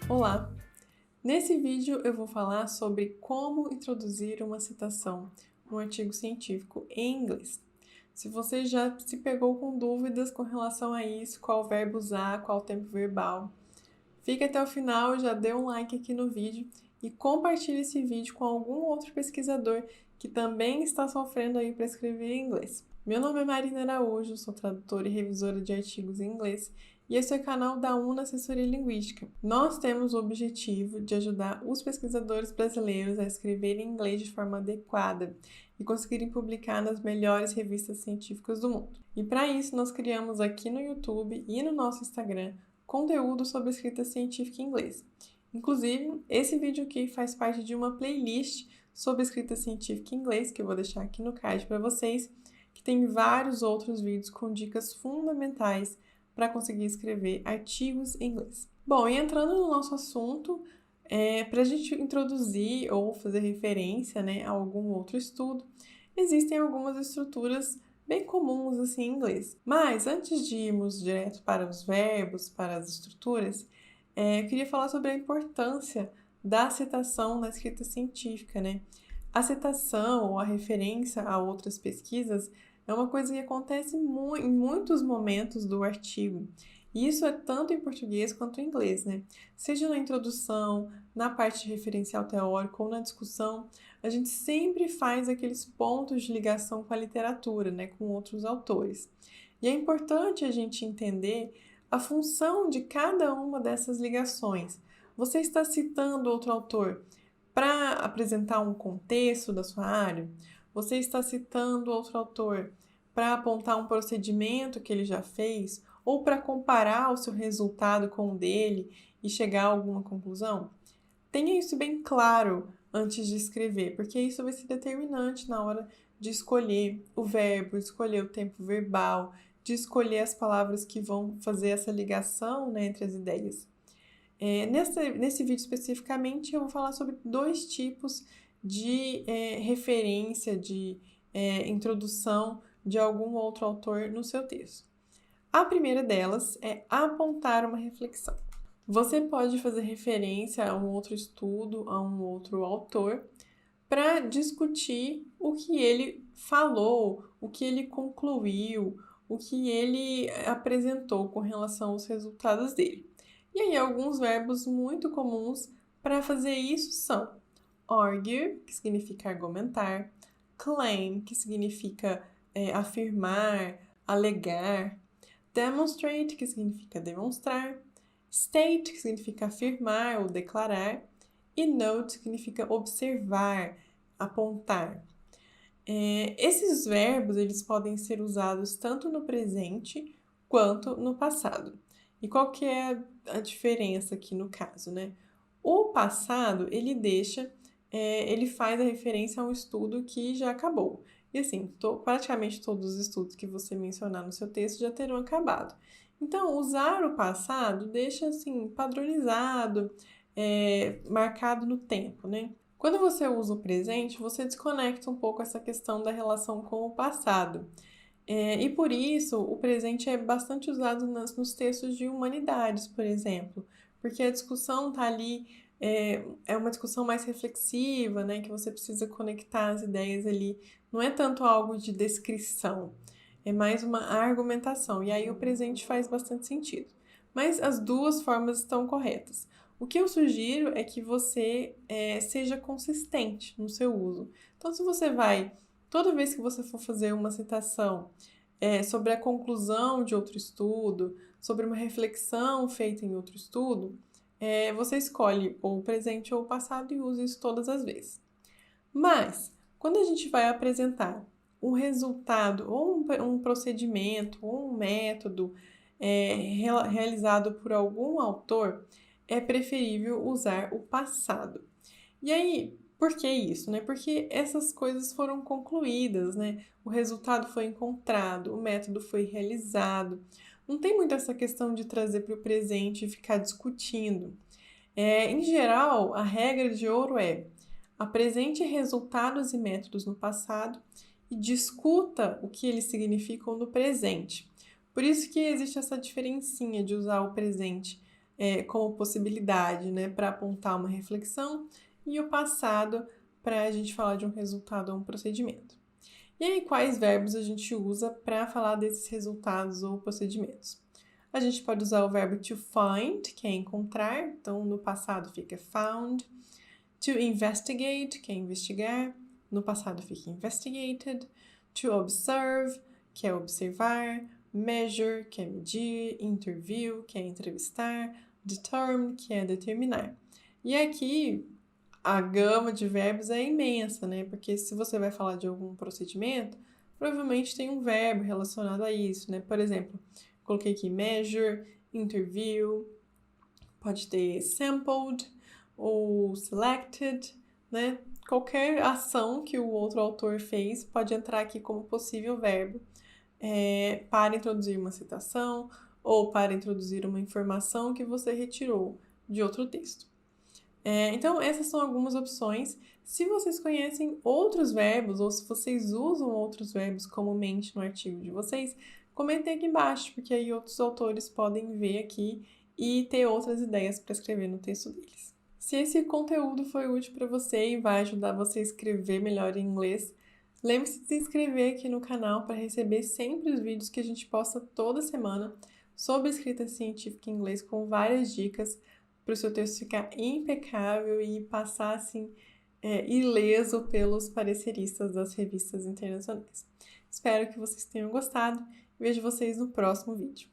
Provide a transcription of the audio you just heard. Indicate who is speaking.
Speaker 1: Olá! Nesse vídeo eu vou falar sobre como introduzir uma citação no artigo científico em inglês. Se você já se pegou com dúvidas com relação a isso, qual verbo usar, qual tempo verbal, fique até o final, já dê um like aqui no vídeo e compartilhe esse vídeo com algum outro pesquisador que também está sofrendo aí para escrever em inglês. Meu nome é Marina Araújo, sou tradutora e revisora de artigos em inglês e esse é o canal da UNA Assessoria Linguística. Nós temos o objetivo de ajudar os pesquisadores brasileiros a escreverem inglês de forma adequada e conseguirem publicar nas melhores revistas científicas do mundo. E para isso nós criamos aqui no YouTube e no nosso Instagram conteúdo sobre escrita científica em inglês. Inclusive, esse vídeo aqui faz parte de uma playlist sobre escrita científica em inglês, que eu vou deixar aqui no card para vocês, que tem vários outros vídeos com dicas fundamentais para conseguir escrever artigos em inglês. Bom, e entrando no nosso assunto, para a gente introduzir ou fazer referência, a algum outro estudo, existem algumas estruturas bem comuns assim em inglês. Mas antes de irmos direto para os verbos, para as estruturas, eu queria falar sobre a importância da citação na escrita científica, A citação ou a referência a outras pesquisas é uma coisa que acontece em muitos momentos do artigo. E isso é tanto em português quanto em inglês, Seja na introdução, na parte de referencial teórico ou na discussão, a gente sempre faz aqueles pontos de ligação com a literatura, com outros autores. E é importante a gente entender a função de cada uma dessas ligações. Você está citando outro autor para apresentar um contexto da sua área? Você está citando outro autor para apontar um procedimento que ele já fez ou para comparar o seu resultado com o dele e chegar a alguma conclusão? Tenha isso bem claro antes de escrever, porque isso vai ser determinante na hora de escolher o verbo, de escolher o tempo verbal, de escolher as palavras que vão fazer essa ligação, entre as ideias. Nesse vídeo especificamente, eu vou falar sobre dois tipos de referência, de introdução de algum outro autor no seu texto. A primeira delas é apontar uma reflexão. Você pode fazer referência a um outro estudo, a um outro autor, para discutir o que ele falou, o que ele concluiu, o que ele apresentou com relação aos resultados dele. E aí, alguns verbos muito comuns para fazer isso são argue, que significa argumentar, claim, que significa afirmar, alegar, demonstrate, que significa demonstrar, state, que significa afirmar ou declarar, e note, que significa observar, apontar. Esses verbos eles podem ser usados tanto no presente quanto no passado. E qual que é a diferença aqui no caso, O passado, ele faz a referência a um estudo que já acabou. E assim, praticamente todos os estudos que você mencionar no seu texto já terão acabado. Então, usar o passado deixa, assim, padronizado, marcado no tempo, Quando você usa o presente, você desconecta um pouco essa questão da relação com o passado. E por isso, o presente é bastante usado nos textos de humanidades, por exemplo, porque a discussão está ali, é uma discussão mais reflexiva, que você precisa conectar as ideias ali. Não é tanto algo de descrição, é mais uma argumentação, e aí o presente faz bastante sentido. Mas as duas formas estão corretas. O que eu sugiro é que você seja consistente no seu uso. Então, se você vai toda vez que você for fazer uma citação sobre a conclusão de outro estudo, sobre uma reflexão feita em outro estudo, você escolhe ou o presente ou o passado e usa isso todas as vezes. Mas, quando a gente vai apresentar um resultado, ou um procedimento, ou um método realizado por algum autor, é preferível usar o passado. E aí, por que isso, Porque essas coisas foram concluídas, O resultado foi encontrado, o método foi realizado. Não tem muito essa questão de trazer para o presente e ficar discutindo. Em geral, a regra de ouro é: apresente resultados e métodos no passado e discuta o que eles significam no presente. Por isso que existe essa diferencinha de usar o presente como possibilidade, né, para apontar uma reflexão, e o passado para a gente falar de um resultado ou um procedimento. E aí, quais verbos a gente usa para falar desses resultados ou procedimentos? A gente pode usar o verbo to find, que é encontrar, então no passado fica found. To investigate, que é investigar, no passado fica investigated. To observe, que é observar. Measure, que é medir. Interview, que é entrevistar. Determine, que é determinar. E aqui a gama de verbos é imensa, né? Porque se você vai falar de algum procedimento, provavelmente tem um verbo relacionado a isso, né? Por exemplo, coloquei aqui measure, interview, pode ter sampled ou selected, né? Qualquer ação que o outro autor fez pode entrar aqui como possível verbo para introduzir uma citação ou para introduzir uma informação que você retirou de outro texto. Então, essas são algumas opções. Se vocês conhecem outros verbos ou se vocês usam outros verbos comumente no artigo de vocês, comentem aqui embaixo, porque aí outros autores podem ver aqui e ter outras ideias para escrever no texto deles. Se esse conteúdo foi útil para você e vai ajudar você a escrever melhor em inglês, lembre-se de se inscrever aqui no canal para receber sempre os vídeos que a gente posta toda semana sobre escrita científica em inglês com várias dicas para o seu texto ficar impecável e passar assim ileso pelos pareceristas das revistas internacionais. Espero que vocês tenham gostado e vejo vocês no próximo vídeo.